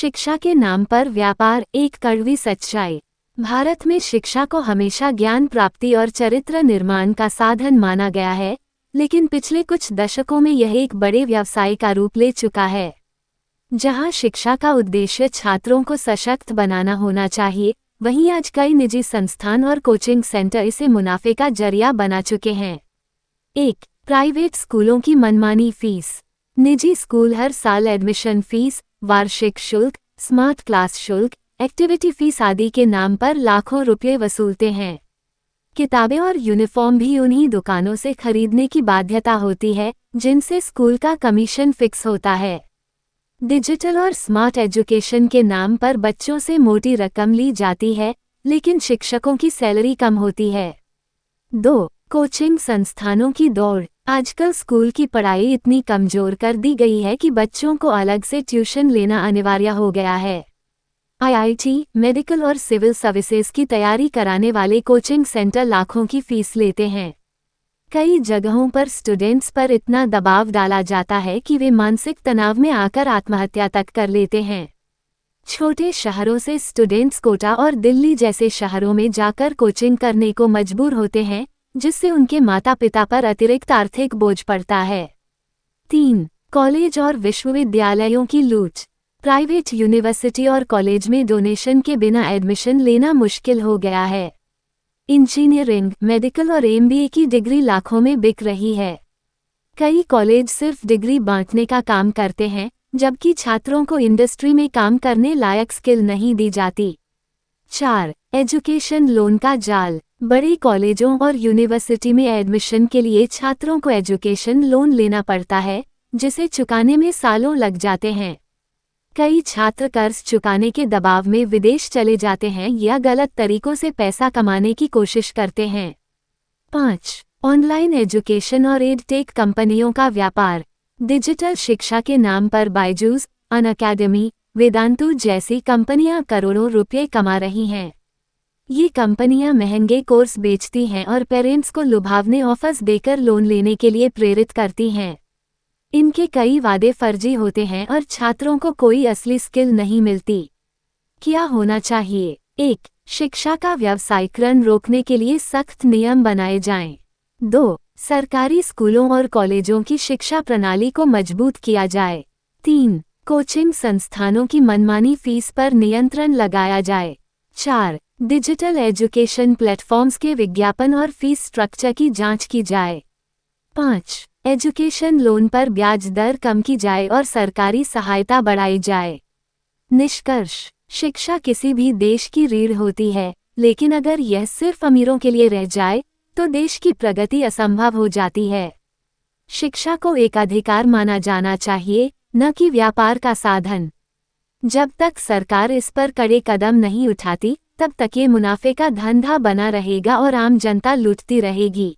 शिक्षा के नाम पर व्यापार, एक कड़वी सच्चाई। भारत में शिक्षा को हमेशा ज्ञान प्राप्ति और चरित्र निर्माण का साधन माना गया है, लेकिन पिछले कुछ दशकों में यह एक बड़े व्यवसाय का रूप ले चुका है। जहां शिक्षा का उद्देश्य छात्रों को सशक्त बनाना होना चाहिए, वहीं आज कई निजी संस्थान और कोचिंग सेंटर इसे मुनाफे का जरिया बना चुके हैं। 1. प्राइवेट स्कूलों की मनमानी फीस। निजी स्कूल हर साल एडमिशन फीस, वार्षिक शुल्क, स्मार्ट क्लास शुल्क, एक्टिविटी फीस आदि के नाम पर लाखों रुपये वसूलते हैं। किताबें और यूनिफॉर्म भी उन्हीं दुकानों से खरीदने की बाध्यता होती है, जिनसे स्कूल का कमीशन फिक्स होता है। डिजिटल और स्मार्ट एजुकेशन के नाम पर बच्चों से मोटी रकम ली जाती है, लेकिन शिक्षकों की सैलरी कम होती है। 2. कोचिंग संस्थानों की दौड़। आजकल स्कूल की पढ़ाई इतनी कमजोर कर दी गई है कि बच्चों को अलग से ट्यूशन लेना अनिवार्य हो गया है। आईआईटी, मेडिकल और सिविल सर्विसेज की तैयारी कराने वाले कोचिंग सेंटर लाखों की फीस लेते हैं। कई जगहों पर स्टूडेंट्स पर इतना दबाव डाला जाता है कि वे मानसिक तनाव में आकर आत्महत्या तक कर लेते हैं। छोटे शहरों से स्टूडेंट्स कोटा और दिल्ली जैसे शहरों में जाकर कोचिंग करने को मजबूर होते हैं, जिससे उनके माता पिता पर अतिरिक्त आर्थिक बोझ पड़ता है। 3. कॉलेज और विश्वविद्यालयों की लूट। प्राइवेट यूनिवर्सिटी और कॉलेज में डोनेशन के बिना एडमिशन लेना मुश्किल हो गया है। इंजीनियरिंग, मेडिकल और एमबीए की डिग्री लाखों में बिक रही है। कई कॉलेज सिर्फ डिग्री बांटने का काम करते हैं, जबकि छात्रों को इंडस्ट्री में काम करने लायक स्किल नहीं दी जाती। 4. एजुकेशन लोन का जाल। बड़े कॉलेजों और यूनिवर्सिटी में एडमिशन के लिए छात्रों को एजुकेशन लोन लेना पड़ता है, जिसे चुकाने में सालों लग जाते हैं। कई छात्र कर्ज चुकाने के दबाव में विदेश चले जाते हैं या गलत तरीकों से पैसा कमाने की कोशिश करते हैं। 5. ऑनलाइन एजुकेशन और एडटेक कंपनियों का व्यापार। डिजिटल शिक्षा के नाम पर बायजूस, अनअकैडमी, वेदांतु जैसी कंपनियां करोड़ों रुपये कमा रही हैं। ये कंपनियां महंगे कोर्स बेचती हैं और पेरेंट्स को लुभावने ऑफर्स देकर लोन लेने के लिए प्रेरित करती हैं। इनके कई वादे फर्जी होते हैं और छात्रों को कोई असली स्किल नहीं मिलती। क्या होना चाहिए? 1. शिक्षा का व्यावसायीकरण रोकने के लिए सख्त नियम बनाए जाएं। 2. सरकारी स्कूलों और कॉलेजों की शिक्षा प्रणाली को मजबूत किया जाए। 3. कोचिंग संस्थानों की मनमानी फीस पर नियंत्रण लगाया जाए। 4. डिजिटल एजुकेशन प्लेटफॉर्म्स के विज्ञापन और फीस स्ट्रक्चर की जांच की जाए। 5. एजुकेशन लोन पर ब्याज दर कम की जाए और सरकारी सहायता बढ़ाई जाए। निष्कर्ष: शिक्षा किसी भी देश की रीढ़ होती है, लेकिन अगर यह सिर्फ अमीरों के लिए रह जाए तो देश की प्रगति असंभव हो जाती है। शिक्षा को एक अधिकार माना जाना चाहिए, न कि व्यापार का साधन। जब तक सरकार इस पर कड़े कदम नहीं उठाती, तब तक ये मुनाफे का धंधा बना रहेगा और आम जनता लूटती रहेगी।